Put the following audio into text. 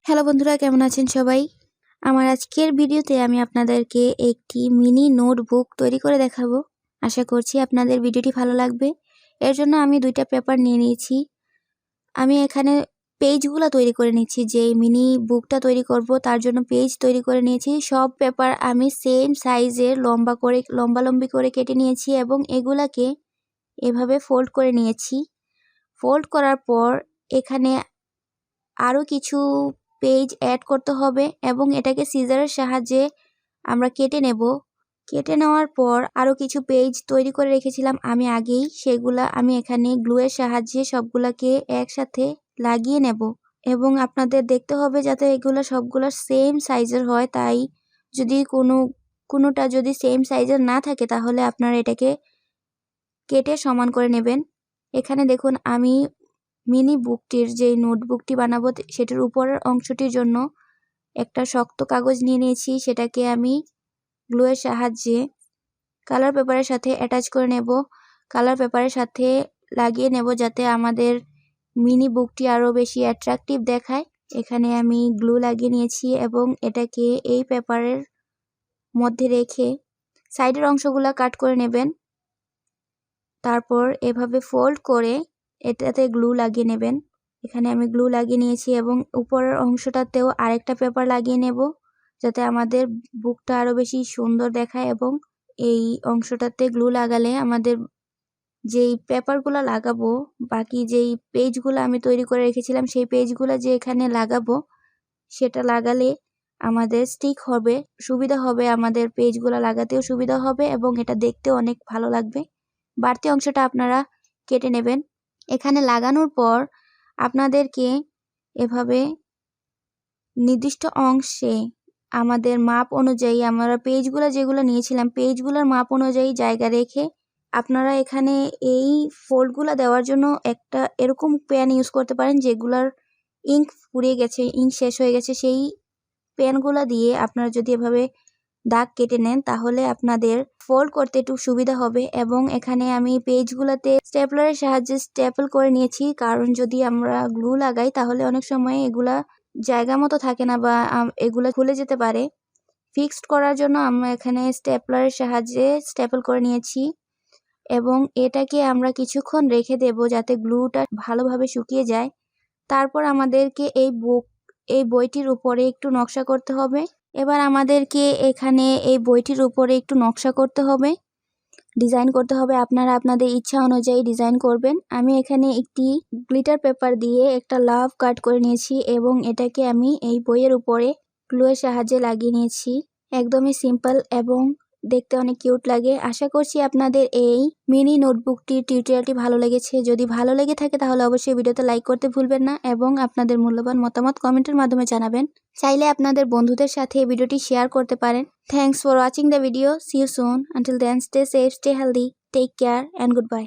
Hello বন্ধুরা, কেমন আছেন সবাই? আমার আজকের ভিডিওতে আমি আপনাদেরকে একটি মিনি নোটবুক তৈরি করে দেখাবো। আশা করছি আপনাদের ভিডিওটি ভালো লাগবে। এর জন্য আমি 2টা পেপার নিয়ে নিয়েছি। আমি এখানে পেজগুলো তৈরি করে নিচ্ছি। যে মিনি বুকটা তৈরি করব তার জন্য পেজ তৈরি করে নিয়েছি। সব পেপার আমি সেম সাইজের লম্বালম্বি করে কেটে নিয়েছি এবং এগুলাকে এভাবে ফোল্ড করে নিয়েছি। ফোল্ড করার পর এখানে আরও কিছু পেজ অ্যাড করতে হবে এবং এটাকে সিজারের সাহায্যে আমরা কেটে নেব। কেটে নেওয়ার পর আরও কিছু পেজ তৈরি করে রেখেছিলাম আমি আগেই, সেগুলা আমি এখানে গ্লুয়ের সাহায্যে সবগুলাকে একসাথে লাগিয়ে নেব এবং আপনাদের দেখতে হবে যাতে এগুলো সবগুলো সেম সাইজের হয়। তাই যদি কোনোটা যদি সেম সাইজের না থাকে তাহলে আপনারা এটাকে কেটে সমান করে নেবেন। এখানে দেখুন আমি মিনি বুকটির যেই নোটবুকটি বানাবো সেটার উপরের অংশটির জন্য একটা শক্ত কাগজ নিয়ে নিয়েছি। সেটাকে আমি গ্লুয়ের সাহায্যে কালার পেপারের সাথে অ্যাটাচ করে নেব, কালার পেপারের সাথে লাগিয়ে নেব যাতে আমাদের মিনি বুকটি আরও বেশি অ্যাট্রাকটিভ দেখায়। এখানে আমি গ্লু লাগিয়ে নিয়েছি এবং এটাকে এই পেপারের মধ্যে রেখে সাইডের অংশগুলো কাট করে নেবেন। তারপর এভাবে ফোল্ড করে এটাতে গ্লু লাগিয়ে নেবেন। এখানে আমি গ্লু লাগিয়ে নিয়েছি এবং উপরের অংশটাতেও আরেকটা পেপার লাগিয়ে নেব যাতে আমাদের বুকটা আরও বেশি সুন্দর দেখায়। এবং এই অংশটাতে গ্লু লাগালে আমাদের যেই পেপারগুলো লাগাবো, বাকি যেই পেজগুলো আমি তৈরি করে রেখেছিলাম সেই পেজগুলো যে এখানে লাগাবো সেটা লাগালে আমাদের স্টিক হবে, সুবিধা হবে, আমাদের পেজগুলো লাগাতেও সুবিধা হবে এবং এটা দেখতেও অনেক ভালো লাগবে। বাড়তি অংশটা আপনারা কেটে নেবেন। এখানে লাগানোর পর আপনাদেরকে এভাবে নির্দিষ্ট অংশে আমাদের মাপ অনুযায়ী আমরা পেজগুলো যেগুলো নিয়েছিলাম পেজগুলোর মাপ অনুযায়ী জায়গা রেখে আপনারা এখানে এই ফোল্ডগুলো দেওয়ার জন্য একটা এরকম পেন ইউজ করতে পারেন যেগুলোর ইঙ্ক ফুরিয়ে গেছে, ইঙ্ক শেষ হয়ে গেছে। সেই পেনগুলো দিয়ে আপনারা যদি এভাবে দাগ কেটে নেন তাহলে আপনাদের ফোল্ড করতে একটু সুবিধা হবে। এবং এখানে আমি পেজগুলোতে স্টেপলারের সাহায্যে স্টেপল করে নিয়েছি, কারণ যদি আমরা গ্লু লাগাই তাহলে অনেক সময় এগুলা জায়গা মতো থাকে না বা এগুলা খুলে যেতে পারে। ফিক্সড করার জন্য আমরা এখানে স্টেপলারের সাহায্যে স্টেপল করে নিয়েছি এবং এটাকে আমরা কিছুক্ষণ রেখে দেব যাতে গ্লুটা ভালোভাবে শুকিয়ে যায়। তারপর আমাদেরকে এই বইটির উপরে একটু নকশা করতে হবে। এবার আমাদেরকে এখানে এই বইটির উপরে একটু নকশা করতে হবে, ডিজাইন করতে হবে। আপনারা আপনাদের ইচ্ছা অনুযায়ী ডিজাইন করবেন। আমি এখানে একটি গ্লিটার পেপার দিয়ে একটা লাভ কাট করে নিয়েছি এবং এটাকে আমি এই বইয়ের উপরে গ্লুয়ের সাহায্যে লাগিয়ে নিয়েছি। একদমই সিম্পল এবং দেখতে অনেক কিউট লাগে। আশা করছি আপনাদের এই মিনি নোটবুকটির টিউটোরিয়ালটি ভালো লেগেছে। যদি ভালো লেগে থাকে তাহলে অবশ্যই ভিডিওতে লাইক করতে ভুলবেন না এবং আপনাদের মূল্যবান মতামত কমেন্টের মাধ্যমে জানাবেন। চাইলে আপনাদের বন্ধুদের সাথে এই ভিডিওটি শেয়ার করতে পারেন। Thanks for watching the video. See you soon. Until then, stay safe, stay healthy, take care and good by.